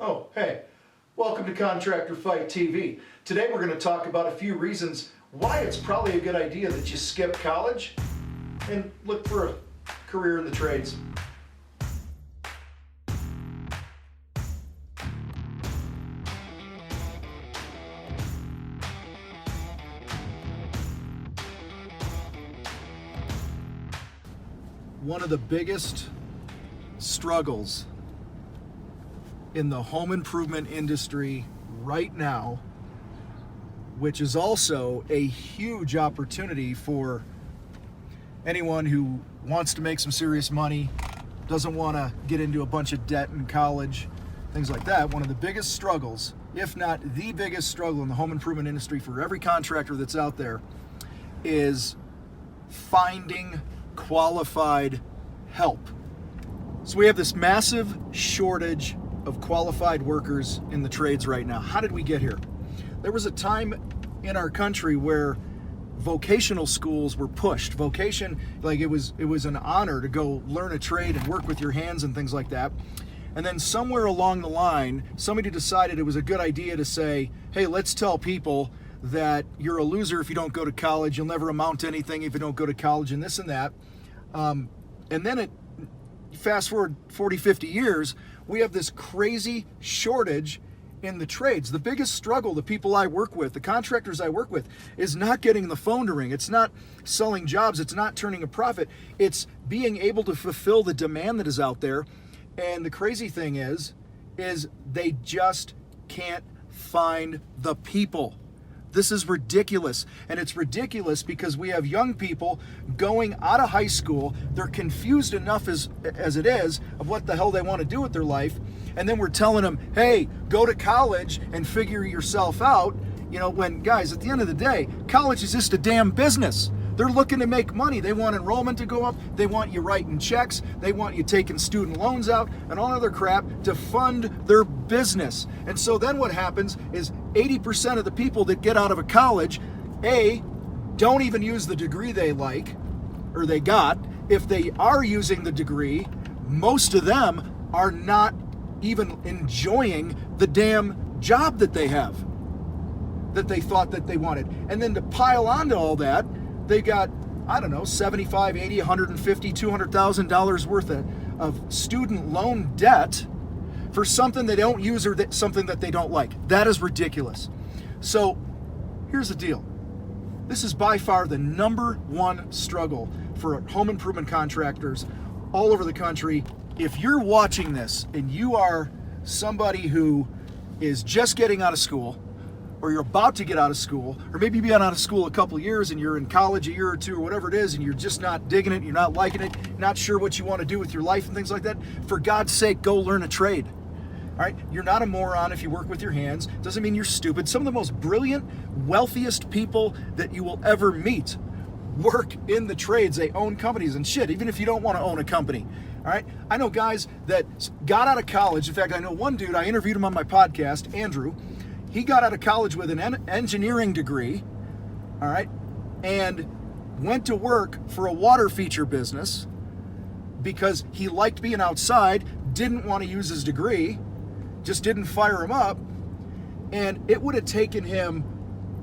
Oh, hey, welcome to Contractor Fight TV. Today we're going to talk about a few reasons why it's probably a good idea that you skip college and look for a career in the trades. One of the biggest struggles in the home improvement industry right now, which is also a huge opportunity for anyone who wants to make some serious money, doesn't want to get into a bunch of debt in college, things like that. One of the biggest struggles, if not the biggest struggle in the home improvement industry for every contractor that's out there, is finding qualified help. So we have this massive shortage of qualified workers in the trades right now. How did we get here? There was a time in our country where vocational schools were pushed. Vocation, like it was an honor to go learn a trade and work with your hands and things like that. And then somewhere along the line, somebody decided it was a good idea to say, hey, let's tell people that you're a loser if you don't go to college, you'll never amount to anything if you don't go to college, and this and that. And then fast forward 40, 50 years, we have this crazy shortage in the trades. The biggest struggle the people I work with, the contractors I work with, is not getting the phone to ring. It's not selling jobs. It's not turning a profit. It's being able to fulfill the demand that is out there. And the crazy thing is they just can't find the people. This is ridiculous. And it's ridiculous because we have young people going out of high school. They're confused enough as it is of what the hell they want to do with their life. And then we're telling them, hey, go to college and figure yourself out. You know, when guys, at the end of the day, college is just a damn business. They're looking to make money. They want enrollment to go up. They want you writing checks. They want you taking student loans out and all other crap to fund their business. And so then what happens is 80% of the people that get out of a college, don't even use the degree they like or they got. If they are using the degree, most of them are not even enjoying the damn job that they have, that they thought that they wanted. And then to pile onto all that, they got, I don't know, $75, $80, $150, $200,000 worth of student loan debt for something they don't use or something that they don't like. That is ridiculous. So here's the deal. This is by far the number one struggle for home improvement contractors all over the country. If you're watching this and you are somebody who is just getting out of school, or you're about to get out of school, or maybe you've been out of school a couple years and you're in college a year or two or whatever it is, and you're just not digging it, you're not liking it, not sure what you want to do with your life and things like that, for God's sake, go learn a trade. All right? You're not a moron if you work with your hands. Doesn't mean you're stupid. Some of the most brilliant, wealthiest people that you will ever meet work in the trades. They own companies and shit, even if you don't want to own a company. All right? I know guys that got out of college. In fact, I know one dude, I interviewed him on my podcast, Andrew. He got out of college with an engineering degree, all right, and went to work for a water feature business because he liked being outside, didn't want to use his degree, just didn't fire him up, and it would have taken him,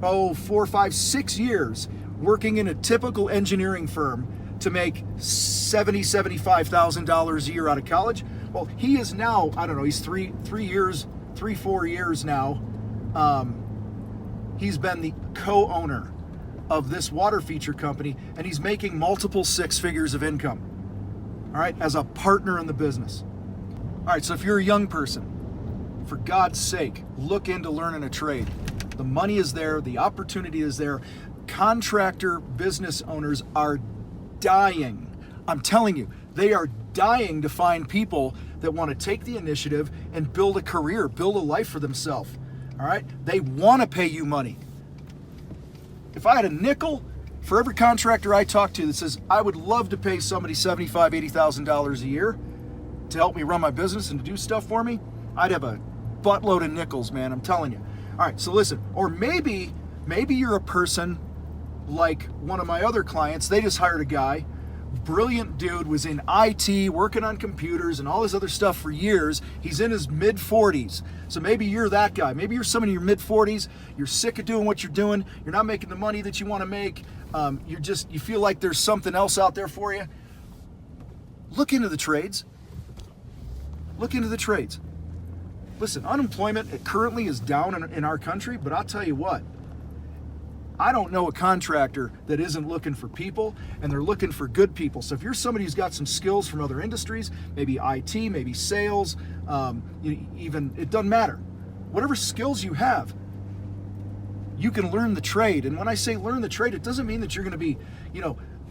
4, 5, 6 years working in a typical engineering firm to make $70,000, $75,000 a year out of college. Well, he is now, I don't know, he's 4 years now. He's been the co-owner of this water feature company, and he's making multiple 6 figures of income, all right, as a partner in the business. All right, so if you're a young person, for God's sake, look into learning a trade. The money is there, the opportunity is there. Contractor business owners are dying. I'm telling you, they are dying to find people that want to take the initiative and build a career, build a life for themselves. All right? They want to pay you money. If I had a nickel for every contractor I talk to that says, I would love to pay somebody $75,000, $80,000 a year to help me run my business and to do stuff for me, I'd have a buttload of nickels, man. I'm telling you. All right, so listen. Or maybe you're a person like one of my other clients. They just hired a guy brilliant dude, was in IT, working on computers and all this other stuff for years. He's in his mid 40s. So maybe you're that guy. Maybe you're someone in your mid 40s. You're sick of doing what you're doing. You're not making the money that you want to make. You feel like there's something else out there for you. Look into the trades. Look into the trades. Listen, unemployment currently is down in our country, but I'll tell you what, I don't know a contractor that isn't looking for people, and they're looking for good people. So if you're somebody who's got some skills from other industries, maybe IT, maybe sales, even, it doesn't matter. Whatever skills you have, you can learn the trade. And when I say learn the trade, it doesn't mean that you're going to be,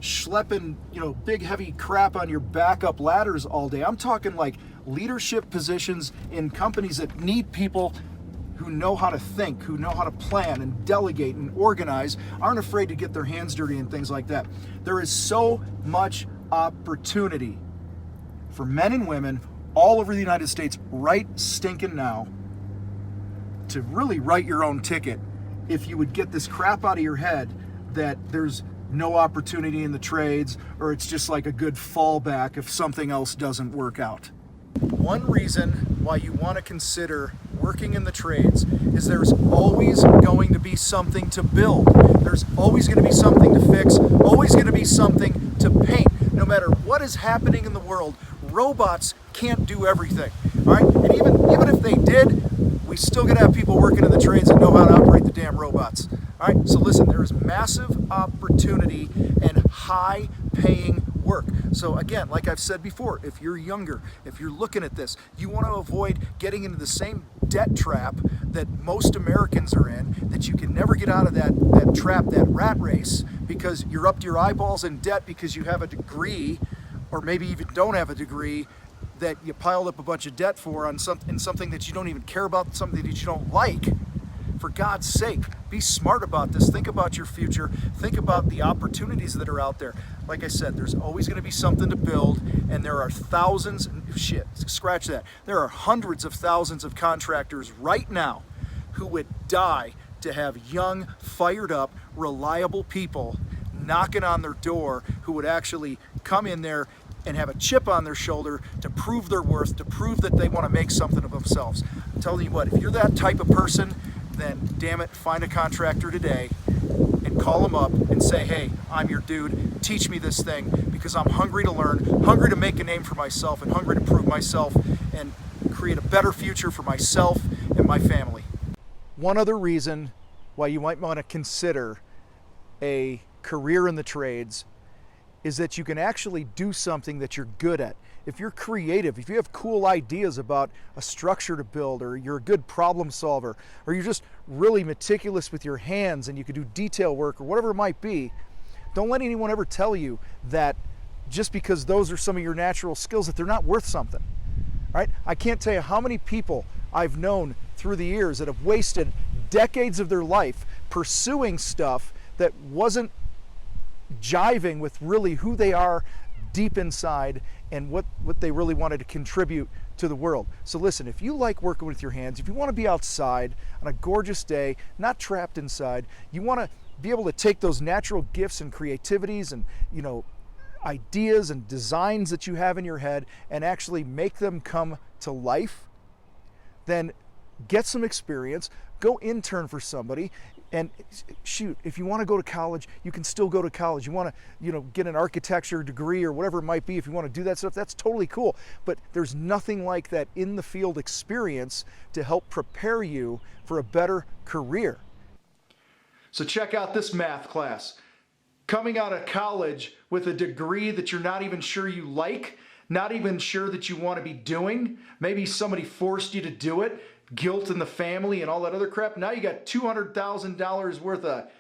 schlepping, big heavy crap on your back up ladders all day. I'm talking like leadership positions in companies that need people who know how to think, who know how to plan and delegate and organize, aren't afraid to get their hands dirty and things like that. There is so much opportunity for men and women all over the United States right stinking now to really write your own ticket if you would get this crap out of your head that there's no opportunity in the trades, or it's just like a good fallback if something else doesn't work out. One reason why you want to consider working in the trades is there's always going to be something to build. There's always going to be something to fix, always going to be something to paint. No matter what is happening in the world, robots can't do everything. All right? And even if they did, we still got to have people working in the trades that know how to operate the damn robots. All right? So listen, there is massive opportunity and high paying work. So again, like I've said before, if you're younger, if you're looking at this, you want to avoid getting into the same debt trap that most Americans are in, that you can never get out of that trap, that rat race, because you're up to your eyeballs in debt because you have a degree, or maybe even don't have a degree, that you piled up a bunch of debt for on something that you don't even care about, something that you don't like. For God's sake, be smart about this. Think about your future. Think about the opportunities that are out there. Like I said, there's always going to be something to build, and there are thousands, scratch that. There are hundreds of thousands of contractors right now who would die to have young, fired up, reliable people knocking on their door who would actually come in there and have a chip on their shoulder to prove their worth, to prove that they want to make something of themselves. I'm telling you what, if you're that type of person, then damn it, find a contractor today and call them up and say, hey, I'm your dude, teach me this thing, because I'm hungry to learn, hungry to make a name for myself, and hungry to prove myself and create a better future for myself and my family. One other reason why you might want to consider a career in the trades is that you can actually do something that you're good at. If you're creative, if you have cool ideas about a structure to build, or you're a good problem solver, or you're just really meticulous with your hands and you can do detail work or whatever it might be, don't let anyone ever tell you that just because those are some of your natural skills that they're not worth something. All right? I can't tell you how many people I've known through the years that have wasted decades of their life pursuing stuff that wasn't jiving with really who they are deep inside and what they really wanted to contribute to the world. So listen, if you like working with your hands, if you want to be outside on a gorgeous day, not trapped inside, you want to be able to take those natural gifts and creativities and ideas and designs that you have in your head and actually make them come to life, then get some experience, go intern for somebody. And shoot, if you want to go to college, you can still go to college. You want to, get an architecture degree or whatever it might be. If you want to do that stuff, that's totally cool. But there's nothing like that in the field experience to help prepare you for a better career. So check out this math class. Coming out of college with a degree that you're not even sure you like, not even sure that you want to be doing. Maybe somebody forced you to do it. Guilt in the family and all that other crap. Now you got $200,000 worth of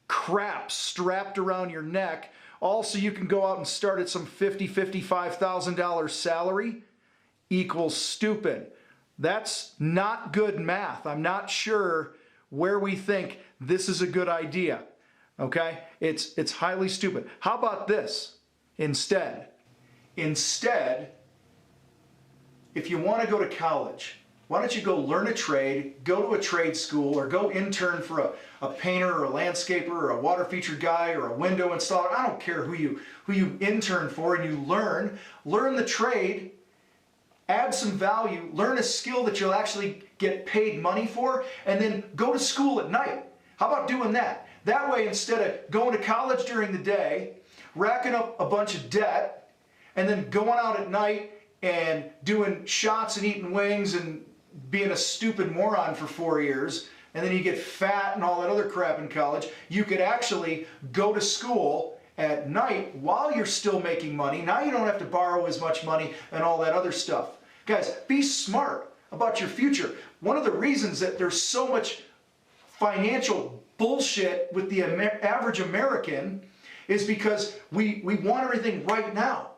crap strapped around your neck, all so you can go out and start at some $55,000 salary equals stupid. That's not good math. I'm not sure where we think this is a good idea. Okay? It's highly stupid. How about this instead? Instead, if you want to go to college, Why don't you go learn a trade, go to a trade school, or go intern for a painter or a landscaper or a water feature guy or a window installer. I don't care who you intern for, and you learn the trade, add some value, learn a skill that you'll actually get paid money for, and then go to school at night. How about doing that? That way, instead of going to college during the day, racking up a bunch of debt, and then going out at night and doing shots and eating wings and being a stupid moron for 4 years, and then you get fat and all that other crap in college, you could actually go to school at night while you're still making money. Now you don't have to borrow as much money and all that other stuff. Guys, be smart about your future. One of the reasons that there's so much financial bullshit with the average American is because we want everything right now.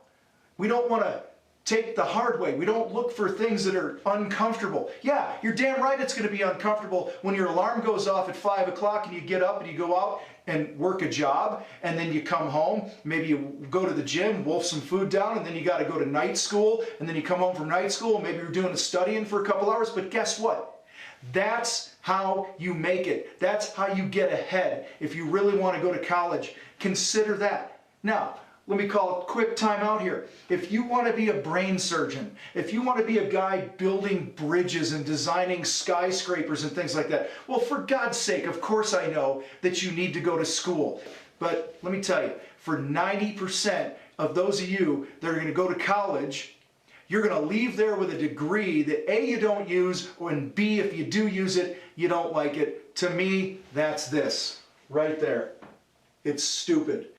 We don't want to take the hard way. We don't look for things that are uncomfortable. Yeah, you're damn right it's going to be uncomfortable when your alarm goes off at 5 o'clock and you get up and you go out and work a job, and then you come home, maybe you go to the gym, wolf some food down, and then you got to go to night school, and then you come home from night school, and maybe you're doing a studying for a couple hours, but guess what? That's how you make it. That's how you get ahead. If you really want to go to college, consider that. Now, let me call a quick time out here. If you want to be a brain surgeon, if you want to be a guy building bridges and designing skyscrapers and things like that, well, for God's sake, of course I know that you need to go to school. But let me tell you, for 90% of those of you that are going to go to college, you're going to leave there with a degree that A, you don't use, and B, if you do use it, you don't like it. To me, that's this right there. It's stupid.